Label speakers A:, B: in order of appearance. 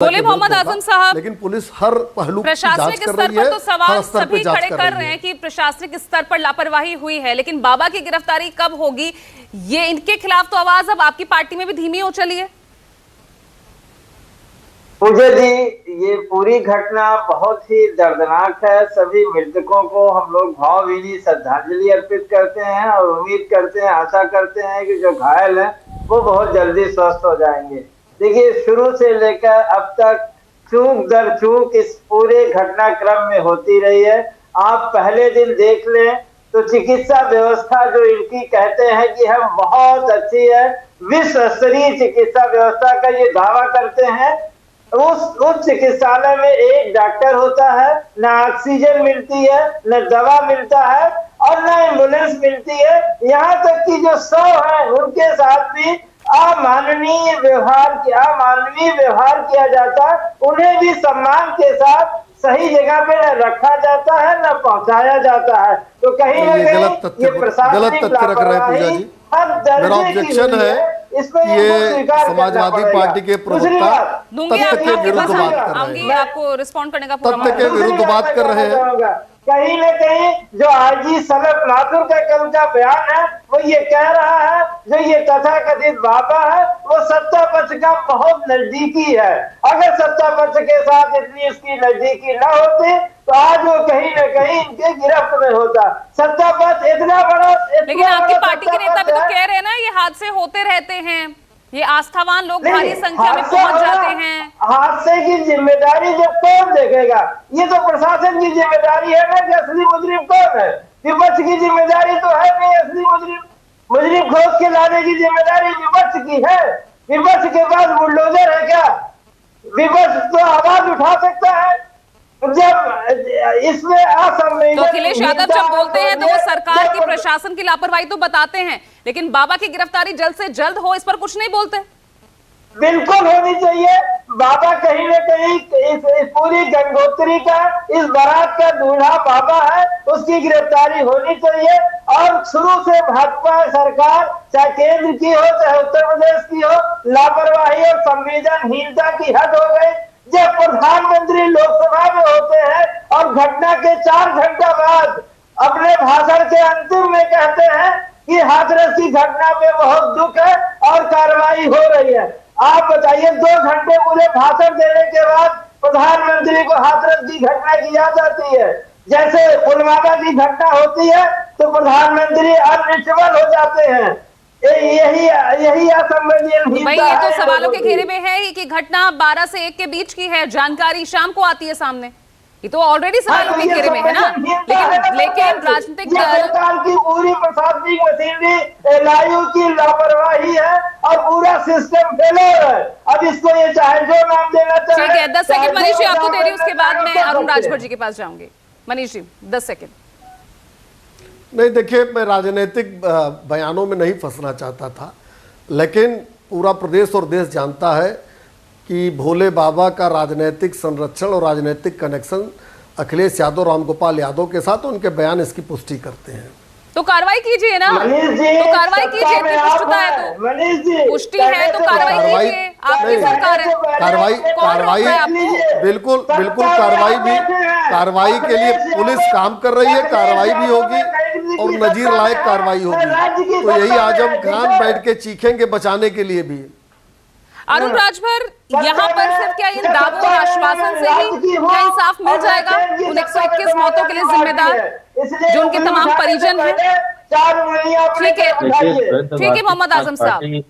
A: बोले मोहम्मद आजम साहब,
B: लेकिन पुलिस हर पहलू की जांच
A: प्रशासनिक
B: कर
A: स्तर
B: रही
A: पर
B: है,
A: तो सवाल
B: हर स्तर पे
A: सभी
B: जांच
A: खड़े कर रहे
B: है।
A: हैं कि प्रशासनिक स्तर पर लापरवाही हुई है, लेकिन बाबा की गिरफ्तारी कब होगी, ये इनके खिलाफ तो आवाज अब आपकी पार्टी में भी धीमी हो चली है।
C: पूजा जी, ये पूरी घटना बहुत ही दर्दनाक है। सभी मृतकों को हम लोग भावभीनी श्रद्धांजलि अर्पित करते हैं और उम्मीद करते हैं, आशा करते हैं कि जो घायल हैं वो बहुत जल्दी स्वस्थ हो जाएंगे। देखिए, शुरू से लेकर अब तक चूक दर चूक इस पूरे घटनाक्रम में होती रही है। आप पहले दिन देख लें तो चिकित्सा व्यवस्था जो इनकी कहते हैं कि हम बहुत अच्छी है, विश्व स्तरीय चिकित्सा व्यवस्था का ये दावा करते हैं। उस चिकित्सालय में एक डॉक्टर होता है, न ऑक्सीजन मिलती है, न दवा मिलता है और न एम्बुलेंस मिलती है। यहाँ तक कि जो 100 है उनके साथ भी अमानवीय व्यवहार किया जाता है। उन्हें भी सम्मान के साथ सही जगह पे न रखा जाता है, न पहुंचाया जाता है। तो कहीं ना कहीं ये प्रशासनिक लापरवाही हर दर्जे की हुई है। इसमें
B: ये समाजवादी पार्टी के प्रवक्ता तथ्य के विरुद्ध बात कर रहे हैं।
A: आपको रिस्पॉन्ड करने का पूरा
B: तथ्य के विरुद्ध बात कर रहे हैं।
C: कहीं न कहीं जो आईजी सनत माथुर का कल का बयान है वो ये कह रहा है, जो ये तथाकथित बाबा है वो सत्ता पक्ष का बहुत नजदीकी है। अगर सत्ता पक्ष के साथ इतनी उसकी नजदीकी न होती तो आज वो कहीं न कहीं इनके गिरफ्त में होता। सत्ता पक्ष इतना बड़ा,
A: लेकिन आपकी पार्टी के नेता भी तो कह रहे हैं ना, ये हादसे होते रहते हैं, ये आस्थावान लोग भारी संख्या में पहुंच जाते हैं।
C: हादसे की जिम्मेदारी जब कौन देखेगा? ये तो प्रशासन की जिम्मेदारी है ना कि असली मुजरिम कौन है। विपक्ष की जिम्मेदारी तो है नहीं, असली मुजरिम खोज के लाने की जिम्मेदारी विपक्ष की है। विपक्ष के पास बुलडोजर है क्या? विपक्ष तो आवाज उठा सकता है जब इसमें असंवेदनशील।
A: तो अखिलेश यादव जब बोलते हैं तो वो सरकार की, प्रशासन की लापरवाही तो बताते हैं, लेकिन बाबा की गिरफ्तारी जल्द से जल्द हो इस पर कुछ नहीं बोलते।
C: बिल्कुल होनी चाहिए। बाबा कहीं न कहीं इस पूरी गंगोत्री का, इस बारात का दूल्हा बाबा है, उसकी गिरफ्तारी होनी चाहिए। और शुरू से भाजपा सरकार, चाहे केंद्र की हो चाहे उत्तर प्रदेश की हो, लापरवाही और संवेदनहीनता की हद हो गई। जब प्रधानमंत्री लोकसभा में होते हैं और घटना के 4 घंटा बाद अपने भाषण के अंतिम में कहते हैं कि हाथरस की घटना में बहुत दुख है और कार्रवाई हो रही है। आप बताइए, 2 घंटे पूरे भाषण देने के बाद प्रधानमंत्री को हाथरस की घटना की याद आती है। जैसे पुलवामा की घटना होती है तो प्रधानमंत्री अनरिचेबल हो जाते हैं। यही असंवेदनशीलता
A: भाई, ये तो सवालों के घेरे में है ही कि घटना 12 से 1 के बीच की है, जानकारी शाम को आती है सामने। ये तो ऑलरेडी सवालों के घेरे में है ना। लेकिन राजनीतिक
C: सरकार की पूरी प्रशासनिक मशीनरी, एलआईयू की लापरवाही है और पूरा सिस्टम फेलियर है। अब इसको ये चाहे जो नाम देना चाहे।
A: ठीक है, 10 सेकंड मनीष जी आपको दे रही हूँ, उसके बाद मैं अरुण राजभर जी के पास जाऊंगी। मनीष जी 10 सेकंड।
B: नहीं, देखिए, मैं राजनीतिक बयानों में नहीं फंसना चाहता था, लेकिन पूरा प्रदेश और देश जानता है कि भोले बाबा का राजनीतिक संरक्षण और राजनीतिक कनेक्शन अखिलेश यादव, रामगोपाल यादव के साथ, उनके बयान इसकी पुष्टि करते हैं।
A: तो कार्रवाई कीजिए ना, तो कार्रवाई कीजिए। इतनी पुष्टता है तो पुष्टि है तो कार्रवाई कीजिए। आपकी सरकार है,
B: कार्रवाई बिल्कुल कार्रवाई के लिए पुलिस काम कर रही है, कार्रवाई भी होगी और नजीर लायक कार्रवाई होगी। तो यही आजम खान बैठ के चीखेंगे बचाने के लिए भी।
A: अरुण राजभर, यहाँ पर सिर्फ क्या इन दावों और आश्वासन से ही क्या इंसाफ मिल जाएगा उन 121 मौतों के लिए जिम्मेदार जो उनके तमाम परिजन हैं? ठीक है मोहम्मद आजम साहब।